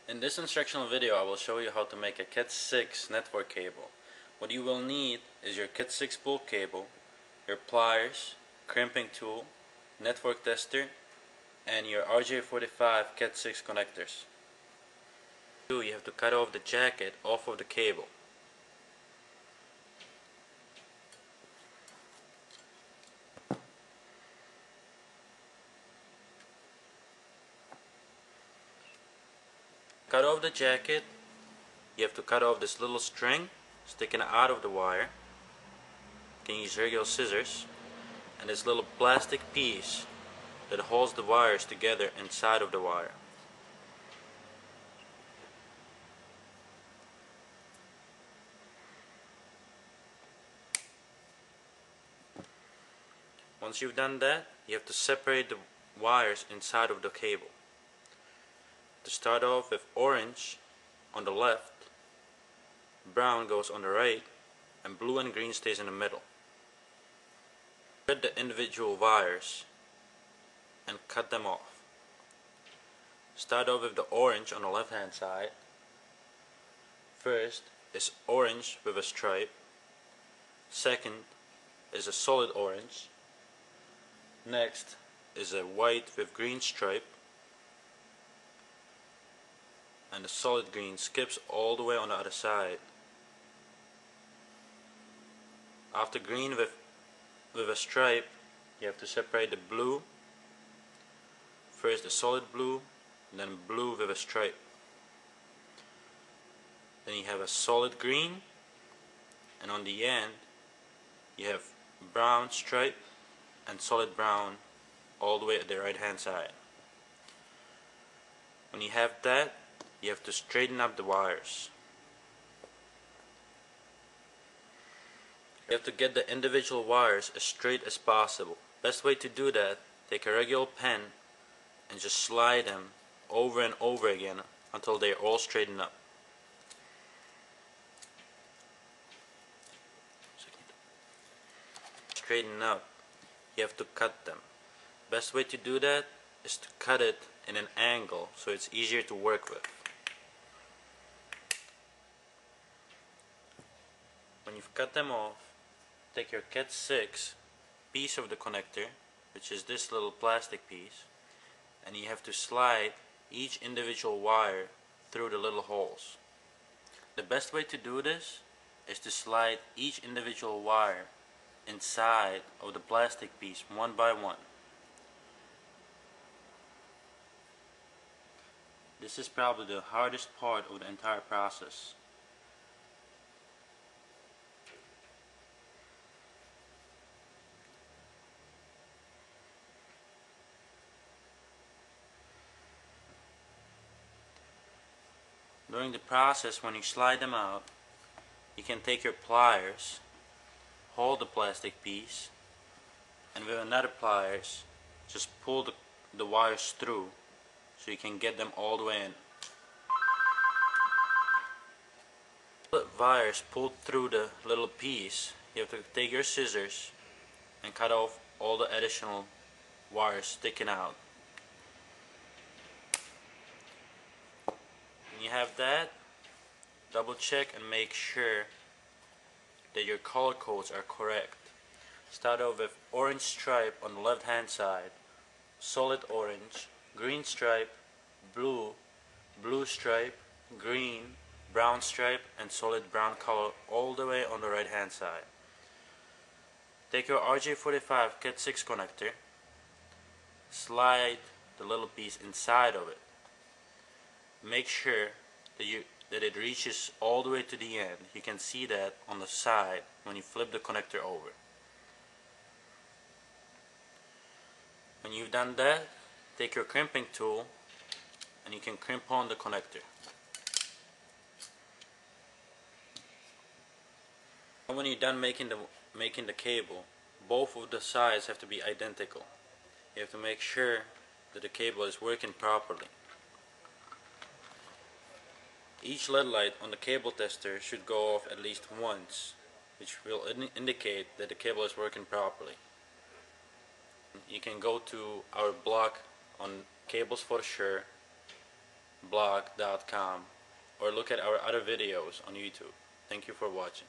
In this instructional video I will show you how to make a Cat6 network cable. What you will need is your Cat6 spool cable, your pliers, crimping tool, network tester, and your RJ45 Cat6 connectors. You have to cut off the jacket off of the cable. Cut off the jacket, you have to cut off this little string sticking out of the wire. You can use regular scissors, and this little plastic piece that holds the wires together inside of the wire. Once you've done that, you have to separate the wires inside of the cable. To start off with orange on the left, brown goes on the right, and blue and green stays in the middle. Cut the individual wires and cut them off. Start off with the orange on the left hand side. First is orange with a stripe. Second is a solid orange. Next is a white with green stripe. And the solid green skips all the way on the other side. After green with a stripe, you have to separate the blue. First the solid blue, then blue with a stripe. Then you have a solid green, and on the end you have brown stripe and solid brown all the way at the right hand side. When you have that, you have to straighten up the wires. You have to get the individual wires as straight as possible. Best way to do that, take a regular pen and just slide them over and over again until they're all straightened up. Straighten up, you have to cut them. Best way to do that is to cut it in an angle so it's easier to work with. When you've cut them off, take your Cat6 piece of the connector, which is this little plastic piece, and you have to slide each individual wire through the little holes. The best way to do this is to slide each individual wire inside of the plastic piece one by one. This is probably the hardest part of the entire process. During the process, when you slide them out, you can take your pliers, hold the plastic piece, and with another pliers, just pull the wires through so you can get them all the way in. The wires pulled through the little piece, you have to take your scissors and cut off all the additional wires sticking out. When you have that, double check and make sure that your color codes are correct. Start off with orange stripe on the left hand side, solid orange, green stripe, blue, blue stripe, green, brown stripe, and solid brown color all the way on the right hand side. Take your RJ45 Cat6 connector, slide the little piece inside of it. Make sure that it reaches all the way to the end. You can see that on the side when you flip the connector over. When you've done that, take your crimping tool and you can crimp on the connector. And when you're done making the cable, both of the sides have to be identical. You have to make sure that the cable is working properly. Each LED light on the cable tester should go off at least once, which will indicate that the cable is working properly. You can go to our blog on cables for sure blog.com or look at our other videos on YouTube. Thank you for watching.